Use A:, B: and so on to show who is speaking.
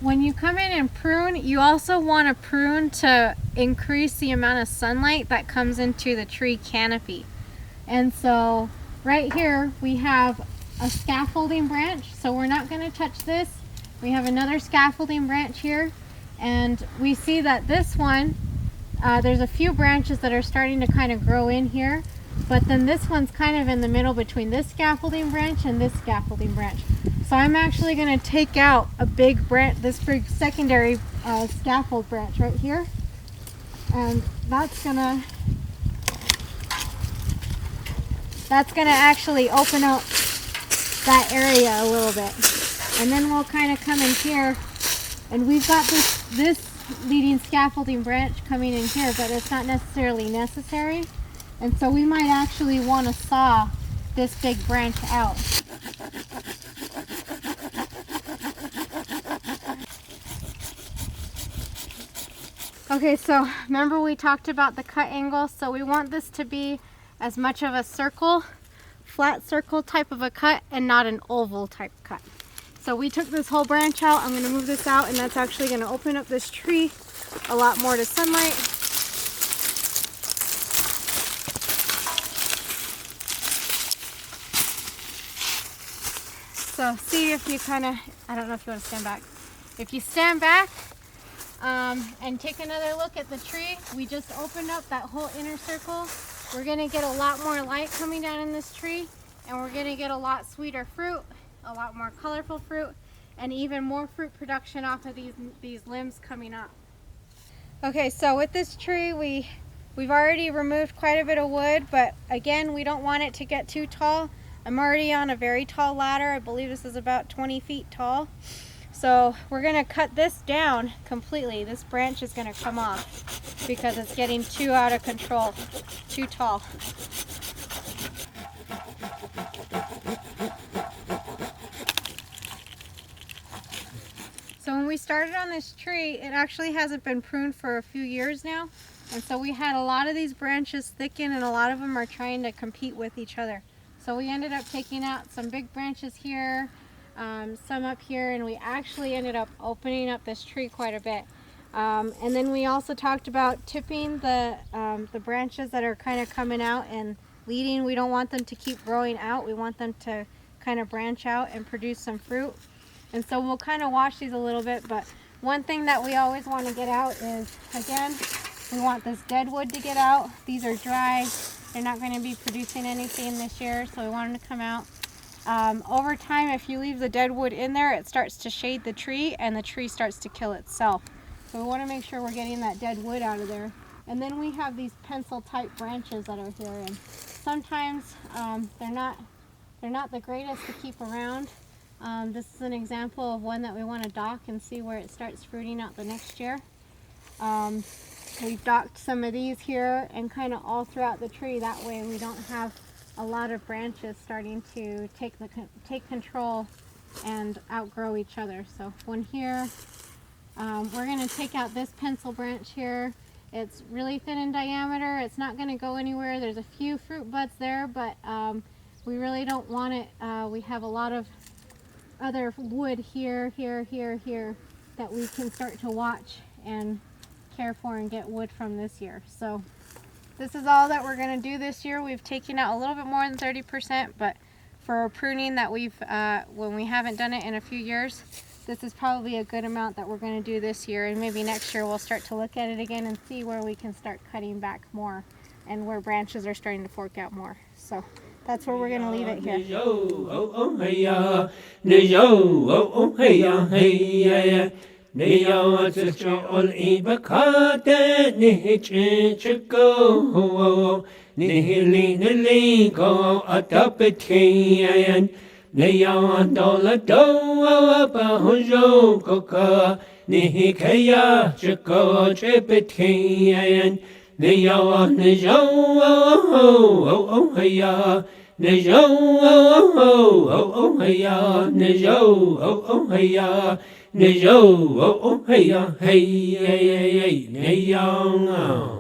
A: When you come in and prune, you also want to prune to increase the amount of sunlight that comes into the tree canopy. And so right here we have a scaffolding branch, so we're not going to touch this. We have another scaffolding branch here, and we see that this one, there's a few branches that are starting to kind of grow in here, but then this one's kind of in the middle between this scaffolding branch and this scaffolding branch. So I'm actually going to take out a big branch, this big secondary scaffold branch right here, and that's gonna actually open up that area a little bit. And then we'll kind of come in here, and we've got this leading scaffolding branch coming in here, but it's not necessarily necessary. And so we might actually want to saw this big branch out. Okay, so remember we talked about the cut angle, so we want this to be as much of a circle, flat circle type of a cut, and not an oval type cut. So we took this whole branch out. I'm going to move this out, and that's actually going to open up this tree a lot more to sunlight. So see if you kind of, I don't know if you want to stand back. If you stand back and take another look at the tree, we just opened up that whole inner circle. We're going to get a lot more light coming down in this tree, and we're going to get a lot sweeter fruit, a lot more colorful fruit, and even more fruit production off of these limbs coming up. Okay, so with this tree, we've already removed quite a bit of wood, but again, we don't want it to get too tall. I'm already on a very tall ladder. I believe this is about 20 feet tall. So we're gonna cut this down completely. This branch is gonna come off because it's getting too out of control, too tall. So when we started on this tree, it actually hasn't been pruned for a few years now. And so we had a lot of these branches thicken, and a lot of them are trying to compete with each other. So we ended up taking out some big branches here, some up here, and we actually ended up opening up this tree quite a bit. And then we also talked about tipping the branches that are kind of coming out and leading. We don't want them to keep growing out. We want them to kind of branch out and produce some fruit. And so we'll kind of watch these a little bit, but one thing that we always want to get out is, again, we want this dead wood to get out. These are dry. They're not going to be producing anything this year, so we want them to come out. Over time, if you leave the dead wood in there, it starts to shade the tree, and the tree starts to kill itself. So we want to make sure we're getting that dead wood out of there. And then we have these pencil type branches that are here, and sometimes they're not the greatest to keep around. This is an example of one that we want to dock and see where it starts fruiting out the next year. We've docked some of these here and kind of all throughout the tree. That way we don't have a lot of branches starting to take control and outgrow each other. So one here, we're going to take out this pencil branch here. It's really thin in diameter. It's not going to go anywhere. There's a few fruit buds there, but we really don't want it. We have a lot of other wood here, that we can start to watch and care for and get wood from this year. So this is all that we're going to do this year. We've taken out a little bit more than 30%, but for pruning that we've, when we haven't done it in a few years, this is probably a good amount that we're going to do this year, and maybe next year we'll start to look at it again and see where we can start cutting back more and where branches are starting to fork out more. So that's where we're going to leave it here.
B: Hey yo, oh, oh, hey, hey, hey, hey, hey, hey, young.